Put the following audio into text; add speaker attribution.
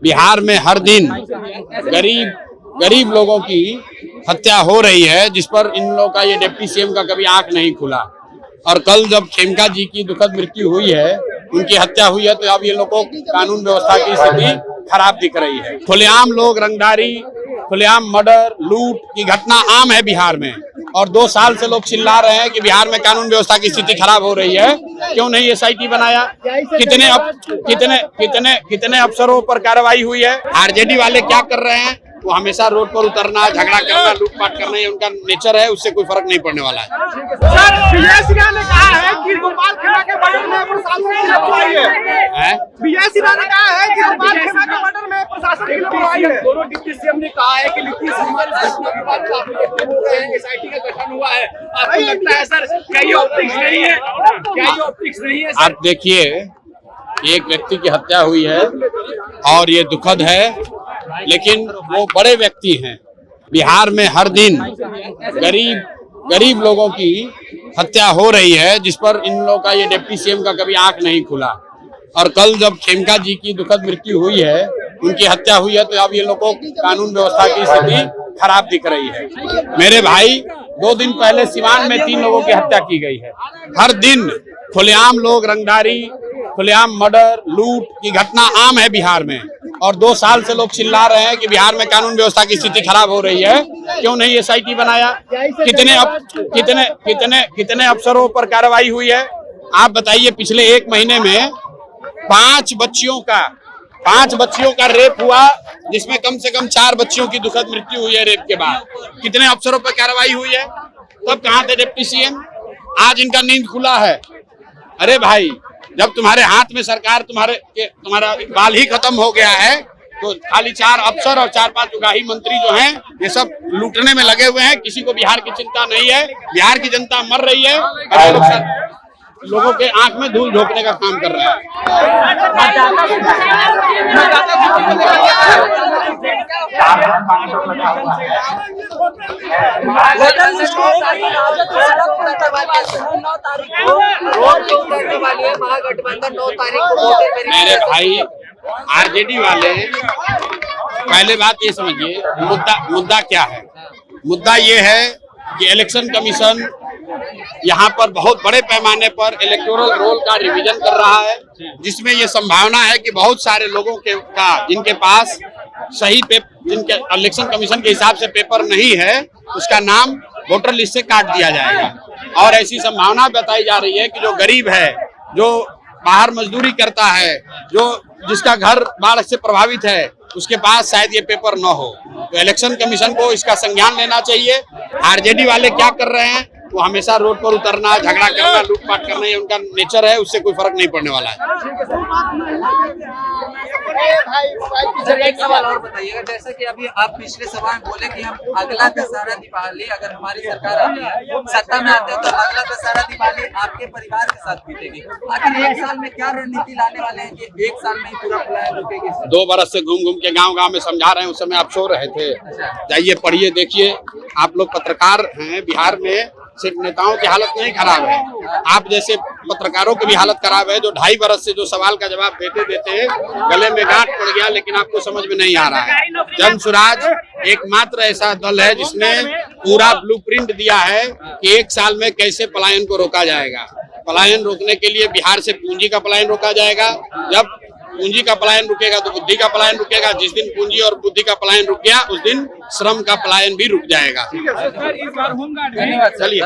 Speaker 1: बिहार में हर दिन गरीब लोगों की हत्या हो रही है, जिस पर इन लोगों का ये डिप्टी सीएम का कभी आंख नहीं खुला। और कल जब खेमका जी की दुखद मृत्यु हुई है, उनकी हत्या हुई है, तो अब ये लोगों को कानून व्यवस्था की स्थिति खराब दिख रही है। खुलेआम लोग रंगदारी, खुलेआम मर्डर, लूट की घटना आम है बिहार में, और 2 साल से लोग चिल्ला रहे हैं कि बिहार में कानून व्यवस्था की स्थिति खराब हो रही है। क्यों नहीं एसआईटी बनाया? कितने अफसरों पर कार्रवाई हुई है? आरजेडी वाले क्या कर रहे हैं? वो हमेशा रोड पर उतरना, झगड़ा करना, लूटपाट करना, ये उनका नेचर है, उससे कोई फर्क नहीं पड़ने वाला है।
Speaker 2: सर, बीएस सिन्हा ने कहा है कि गोपाल खेमा के मर्डर में प्रशासन की लापरवाही है। बीएस सिन्हा ने कहा है कि गोपाल खेमा के मर्डर में प्रशासन की लापरवाही है।
Speaker 3: दोनों डिप्टी सीएम ने कहा है कि नीतीश कुमार एसआईटी का गठन हुआ है। आपको लगता है सर, क्या ये ऑप्टिक्स नहीं है? क्या ये ऑप्टिक्स नहीं है?
Speaker 1: आप देखिए, एक व्यक्ति की हत्या हुई है और ये दुखद है, लेकिन वो बड़े व्यक्ति हैं। बिहार में हर दिन गरीब लोगों की हत्या हो रही है, जिस पर इन लोगों का ये डिप्टी सीएम का कभी आंख नहीं खुला। और कल जब खेमका जी की दुखद मृत्यु हुई है, उनकी हत्या हुई है, तो अब ये लोगों को कानून व्यवस्था की स्थिति खराब दिख रही है। मेरे भाई, 2 दिन पहले सिवान में 3 लोगों की हत्या की गई है। हर दिन खुलेआम लोग रंगदारी, खुलेआम मर्डर, लूट की घटना आम है बिहार में, और 2 साल से लोग चिल्ला रहे हैं कि बिहार में कानून व्यवस्था की स्थिति खराब हो रही है। क्यों नहीं एसआईटी बनाया? कितने अफसरों पर कार्रवाई हुई है? आप बताइए, पिछले 1 महीने में 5 बच्चियों का रेप हुआ, जिसमें कम से कम 4 बच्चियों की दुखद मृत्यु हुई है रेप के बाद। कितने अफसरों पर कार्रवाई हुई है? तब कहाँ थे डिप्टी सीएम? आज इनका नींद खुला है। अरे भाई, जब तुम्हारे हाथ में सरकार, तुम्हारा बाल ही खत्म हो गया है, तो खाली 4 अफसर और 4-5 उगाही मंत्री जो हैं, ये सब लूटने में लगे हुए हैं। किसी को बिहार की चिंता नहीं है। बिहार की जनता मर रही है, लोगों के आंख में धूल झोंकने का काम कर रहा है। मेरे भाई, आरजेडी वाले, पहले बात ये समझिए, मुद्दा क्या है? मुद्दा ये है कि इलेक्शन कमीशन यहाँ पर बहुत बड़े पैमाने पर इलेक्टोरल रोल का रिवीजन कर रहा है, जिसमें ये संभावना है कि बहुत सारे लोगों का जिनके पास सही जिनके इलेक्शन कमीशन के हिसाब से पेपर नहीं है, उसका नाम वोटर लिस्ट से काट दिया जाएगा। और ऐसी संभावना बताई जा रही है कि जो गरीब है, जो बाहर मजदूरी करता है, जिसका घर बाढ़ से प्रभावित है, उसके पास शायद ये पेपर न हो। तो इलेक्शन कमीशन को इसका संज्ञान लेना चाहिए। आरजेडी वाले क्या कर रहे हैं? वो हमेशा रोड पर उतरना, झगड़ा करना, लूटपाट करना, ये उनका नेचर है, उससे कोई फर्क नहीं पड़ने वाला है।
Speaker 4: एक सवाल और बताइएगा, जैसे कि अभी आप पिछले सवाल में बोले कि हम अगला दशहरा दिवाली, अगर हमारी सरकार आती है, सत्ता में आते हैं, तो अगला दशहरा दिवाली आपके परिवार के साथ बीतेगी। आखिर 1 साल में क्या रणनीति लाने वाले हैं कि 1 साल में ही पूरा पलायन रुकेगी?
Speaker 1: 2 बरस से घूम घूम के गांव में समझा रहे हैं। उस समय आप सो रहे थे। जाइए, पढ़िए, देखिए। आप लोग पत्रकार हैं। बिहार में सिर्फ नेताओं की हालत नहीं खराब है, आप जैसे पत्रकारों की भी हालत खराब है, जो 2.5 बरस से जो सवाल का जवाब देते गले में गांठ पड़ गया, लेकिन आपको समझ में नहीं आ रहा है। जन स्वराज एकमात्र ऐसा दल है जिसने पूरा ब्लूप्रिंट दिया है कि 1 साल में कैसे पलायन को रोका जाएगा। पलायन रोकने के लिए बिहार से पूंजी का पलायन रोका जाएगा। जब पूंजी का पलायन रुकेगा तो बुद्धि का पलायन रुकेगा। जिस दिन पूंजी और बुद्धि का पलायन रुक गया, उस दिन श्रम का पलायन भी रुक जाएगा। चलिए।